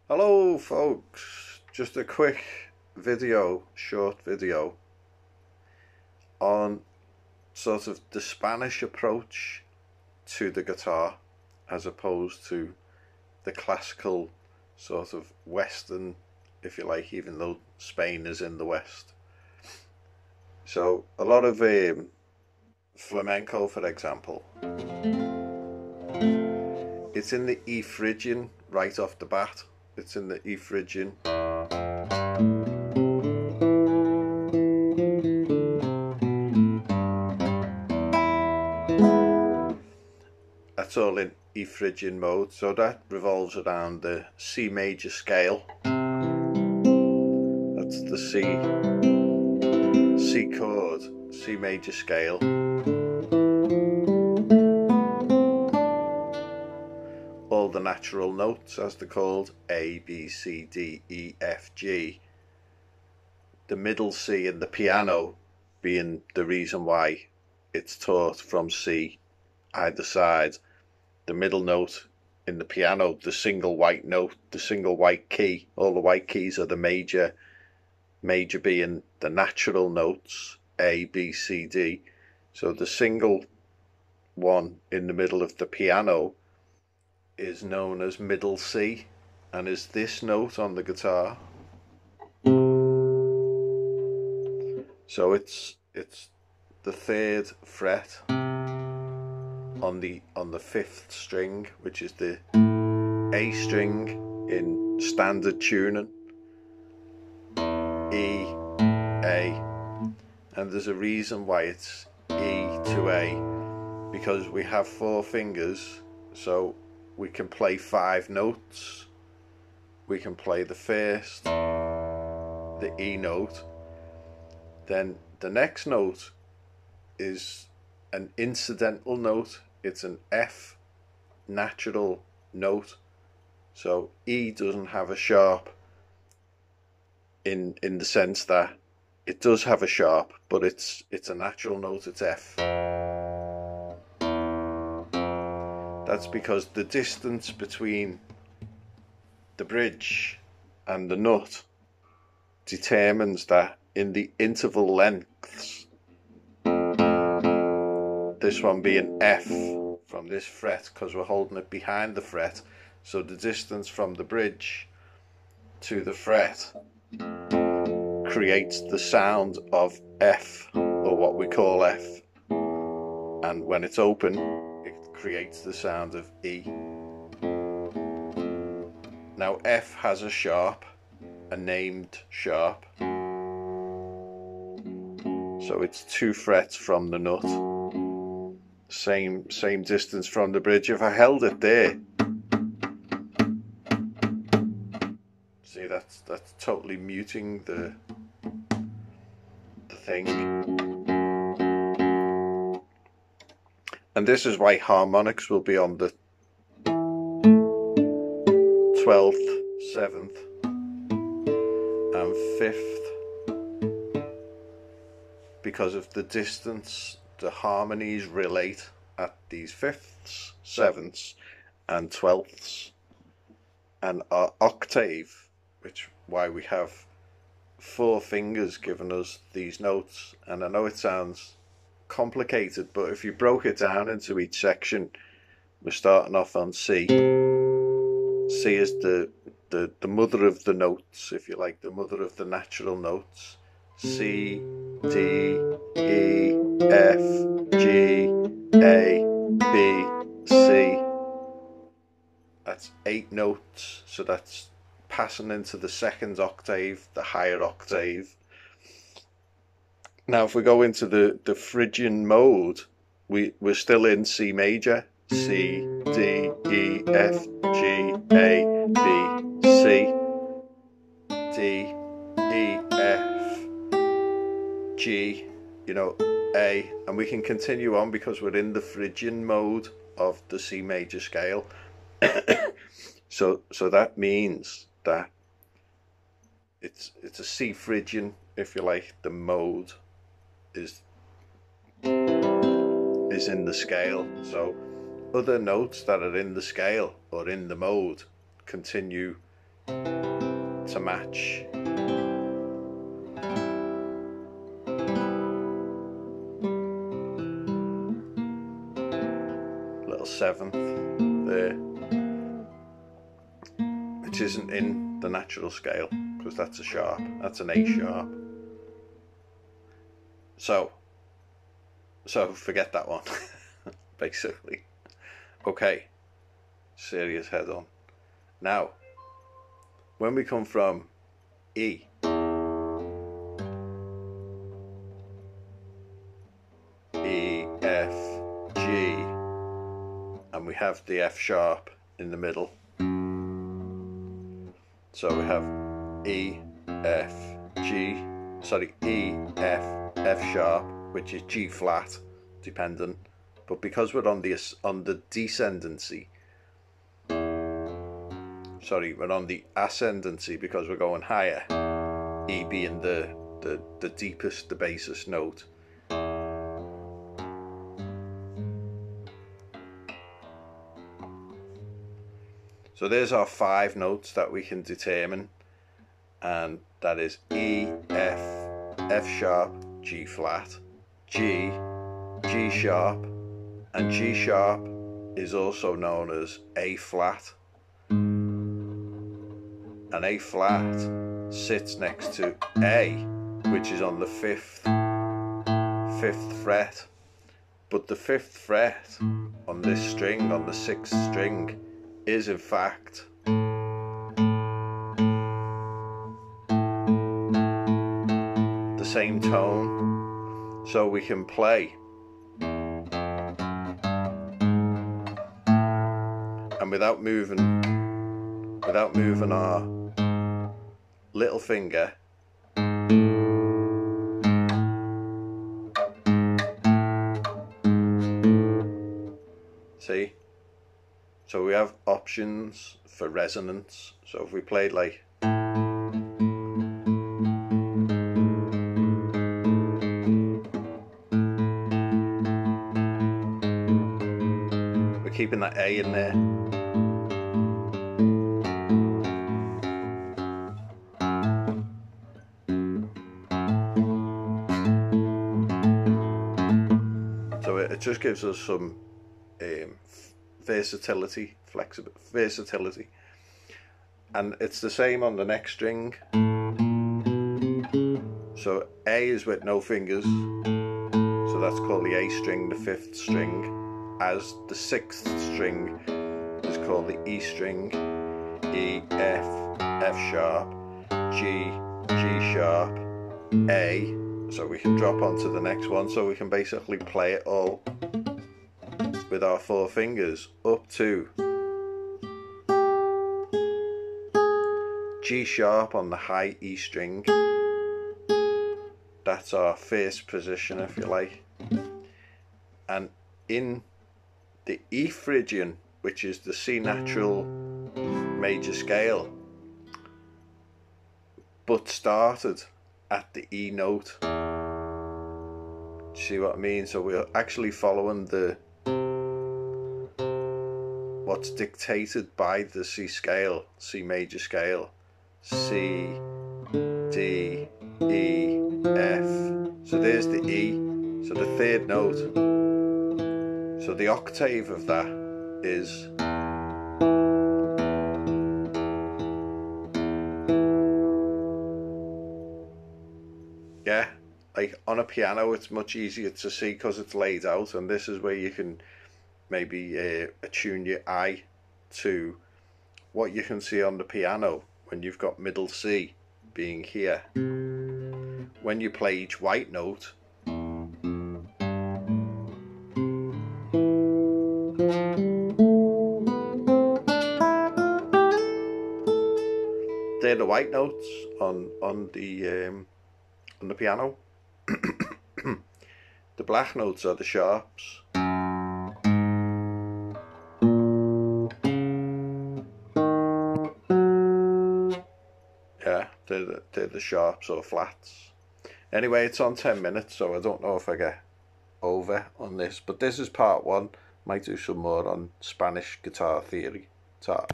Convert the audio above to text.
Hello folks, just a quick short video on sort of the Spanish approach to the guitar as opposed to the classical sort of Western, if you like, even though Spain is in the West. So a lot of flamenco, for example, it's in the E Phrygian right off the bat. It's in the E Phrygian. That's all in E Phrygian mode, so that revolves around the C major scale. That's the C chord, C major scale. All the natural notes, as they're called, A, B, C, D, E, F, G. The middle C in the piano being the reason why it's taught from C either side. The middle note in the piano, the single white note, the single white key, all the white keys are the major being the natural notes, A, B, C, D. So the single one in the middle of the piano is known as middle C and is this note on the guitar. So it's the third fret on the fifth string, which is the A string in standard tuning, E, A, and there's a reason why it's E to A, because we have 4 fingers, so we can play 5 notes. We can play the first, the E note, then the next note is an incidental note. It's an F natural note, so E doesn't have a sharp in the sense that it does have a sharp, but it's a natural note, it's F. That's because the distance between the bridge and the nut determines that in the interval lengths, this one being F from this fret, because we're holding it behind the fret, so the distance from the bridge to the fret creates the sound of F, or what we call F, and when it's open it creates the sound of E. Now F has a sharp, a named sharp, so it's 2 frets from the nut, same distance from the bridge. If I held it there, see, that's totally muting the thing. And this is why harmonics will be on the 12th, 7th and 5th, because of the distance the harmonies relate at these 5ths, 7ths and 12ths. And our octave, which why we have 4 fingers giving us these notes. And I know it sounds complicated, but if you broke it down into each section, we're starting off on C. C is the mother of the notes, if you like, the mother of the natural notes. C, D, E, F, G, A, B, C. That's 8 notes, so that's passing into the second octave, the higher octave. Now if we go into the Phrygian mode, we're still in C major, C, D, E, F, G, A, B, C, D, E, F, G, A, and we can continue on because we're in the Phrygian mode of the C major scale. So that means that it's a C Phrygian, if you like. The mode is in the scale, so other notes that are in the scale or in the mode continue to match. Little seventh there, which isn't in the natural scale because that's a sharp, that's an A sharp. So forget that one, basically. Okay, serious head on. Now, when we come from E, E, F, G, and we have the F sharp in the middle. So we have E, F, G, sorry, E, F, F sharp, which is G flat, dependent. But because we're on the descendancy, sorry, we're on the ascendancy because we're going higher, E being the deepest, the basest note. So there's our 5 notes that we can determine, and that is E, F, F sharp, G flat, G, G sharp, and G sharp is also known as A flat. And A flat sits next to A, which is on the fifth fret. But the 5th fret on this string, on the 6th string, is in fact the same tone. So we can play, and without moving our little finger, see? So we have options for resonance. So if we played like, we're keeping that A in there. So it just gives us some versatility, versatility, and it's the same on the next string. So A is with no fingers, so that's called the A string, the 5th string, as the 6th string is called the E string. E, F, F sharp, G, G sharp, A. So we can drop onto the next one, so we can basically play it all with our 4 fingers up to G sharp on the high E string. That's our first position, if you like. And in the E Phrygian, which is the C natural major scale, but started at the E note. See what I mean? So we're actually following what's dictated by the C scale, C major scale. C, D, E, F. So there's the E, so the 3rd note. So the octave of that is like on a piano it's much easier to see because it's laid out, and this is where you can maybe attune your eye to what you can see on the piano when you've got middle C being here. When you play each white note, they're the white notes on the piano. The black notes are the sharps. Yeah, they're the sharps or flats. Anyway, it's on 10 minutes, so I don't know if I get over on this, but this is part 1. Might do some more on Spanish guitar theory. Ta.